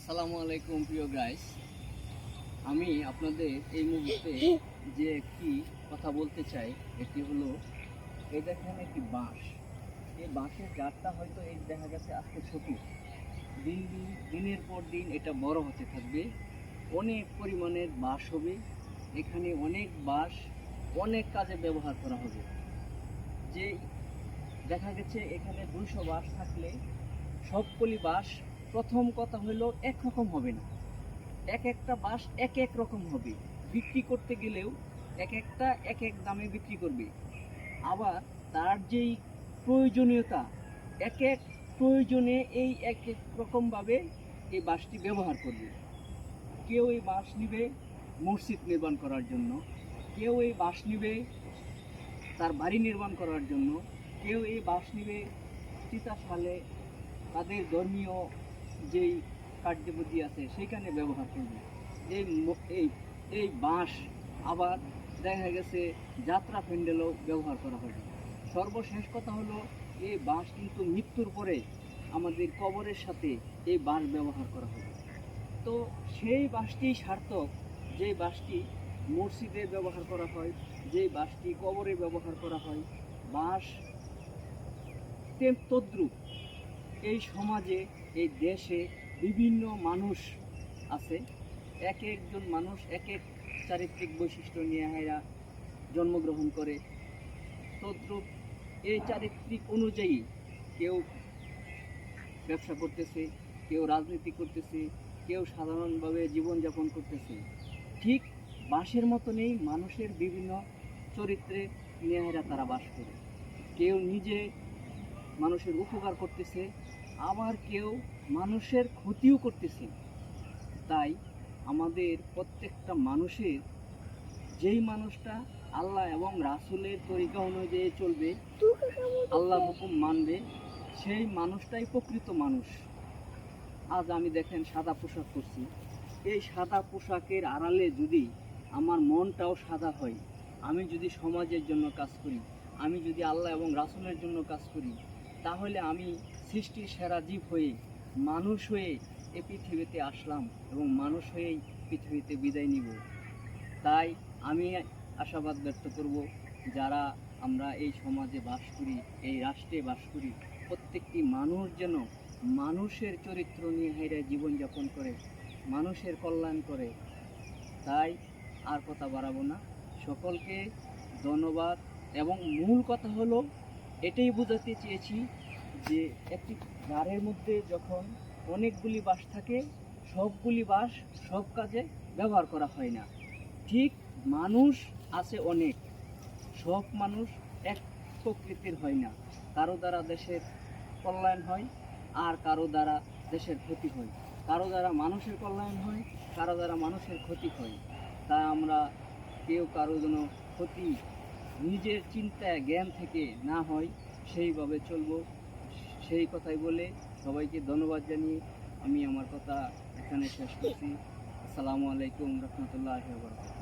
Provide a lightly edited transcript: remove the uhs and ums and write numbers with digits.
আসসালামু আলাইকুম প্রিয় গাইস। আমি আপনাদের এই মুহূর্তে যে একটি কথা বলতে চাই এটি হলো, এই দেখেন একটি বাঁশ। এই বাঁশের জাতটা হয়তো এই দেখা গেছে আজকে ছোট, দিনের পর দিন এটা বড় হতে থাকবে, অনেক পরিমাণের বাঁশ হবে। এখানে অনেক বাঁশ অনেক কাজে ব্যবহার করা হবে। যে দেখা গেছে এখানে 200 বাঁশ থাকলে সবগুলি বাঁশ, প্রথম কথা হলো একরকম হবে না, এক একটা বাঁশ এক এক রকম হবে। বিক্রি করতে গেলেও এক একটা এক এক দামে বিক্রি করবে। আবার তার যেই প্রয়োজনীয়তা, এক এক প্রয়োজনে এই এক এক রকমভাবে এই বাঁশটি ব্যবহার করবে। কেউ এই বাঁশ নিবে মসজিদ নির্মাণ করার জন্য, কেউ এই বাঁশ নিবে তার বাড়ি নির্মাণ করার জন্য, কেউ এই বাঁশ নিবে চিতাশালে তাদের ধর্মীয় যেই কার্যপদ্ধতি আছে সেইখানে ব্যবহার করবে। এই এই বাঁশ আবার দেখা গেছে যাত্রা প্যান্ডেলও ব্যবহার করা হবে। সর্বশেষ কথা হলো, এই বাঁশ কিন্তু মৃত্যুর পরে আমাদের কবরের সাথে এই বাঁশ ব্যবহার করা হবে। তো সেই বাঁশটি সার্থক, যে বাঁশটি মসজিদে ব্যবহার করা হয়, যে বাঁশটি কবরে ব্যবহার করা হয়। বাঁশ তদ্রূপ এই সমাজে, এই দেশে বিভিন্ন মানুষ আছে। এক একজন মানুষ এক এক চারিত্রিক বৈশিষ্ট্য নিয়ে এরা জন্মগ্রহণ করে। তদ্রূপ এই চারিত্রিক অনুযায়ী কেউ ব্যবসা করতেছে, কেউ রাজনীতি করতেছে, কেউ সাধারণভাবে জীবনযাপন করতেছে। ঠিক বাঁশের মতনই মানুষের বিভিন্ন চরিত্রে নিয়ে এরা তারা বাস করে। কেউ নিজে মানুষের উপকার করতেছে, আবার কেউ মানুষের ক্ষতিও করতেছে। তাই আমাদের প্রত্যেকটা মানুষের, যেই মানুষটা আল্লাহ এবং রাসূলের তরিকা অনুযায়ী চলবে, আল্লাহর হুকুম মানবে, সেই মানুষটাই প্রকৃত মানুষ। আজ আমি দেখেন সাদা পোশাক পরছি, এই সাদা পোশাকের আড়ালে যদি আমার মনটাও সাদা হয়, আমি যদি সমাজের জন্য কাজ করি, আমি যদি আল্লাহ এবং রাসূলের জন্য কাজ করি, তাহলে আমি সৃষ্টির সেরা জীব হয়ে, মানুষ হয়ে এই পৃথিবীতে আসলাম এবং মানুষ হয়েই পৃথিবীতে বিদায় নিব। তাই আমি আশাবাদ ব্যক্ত করব, যারা আমরা এই সমাজে বাস করি, এই রাষ্ট্রে বাস করি, প্রত্যেকটি মানুষ যেন মানুষের চরিত্র নিয়ে হেরে জীবনযাপন করে, মানুষের কল্যাণ করে। তাই আর কথা বাড়াবো না, সকলকে ধন্যবাদ। এবং মূল কথা হলো, এটাই বোঝাতে চেয়েছি যে একটি গাড়ের মধ্যে যখন অনেকগুলি বাঁশ থাকে, সবগুলি বাঁশ সব কাজে ব্যবহার করা হয় না। ঠিক মানুষ আছে অনেক, সব মানুষ এক প্রকৃতির হয় না। কারো দ্বারা দেশের কল্যাণ হয়, আর কারো দ্বারা দেশের ক্ষতি হয়। কারো দ্বারা মানুষের কল্যাণ হয়, কারো দ্বারা মানুষের ক্ষতি হয়। তাই আমরা কেউ কারো যেন ক্ষতি নিজের চিন্তায় জ্ঞান থেকে না হয়, সেইভাবে চলব। সেই কথাই বলে সবাইকে ধন্যবাদ জানিয়ে আমি আমার কথা এখানে শেষ করছি। আসসালামু আলাইকুম রহমতুল্লাহি ওয়া বারাকাতুহু।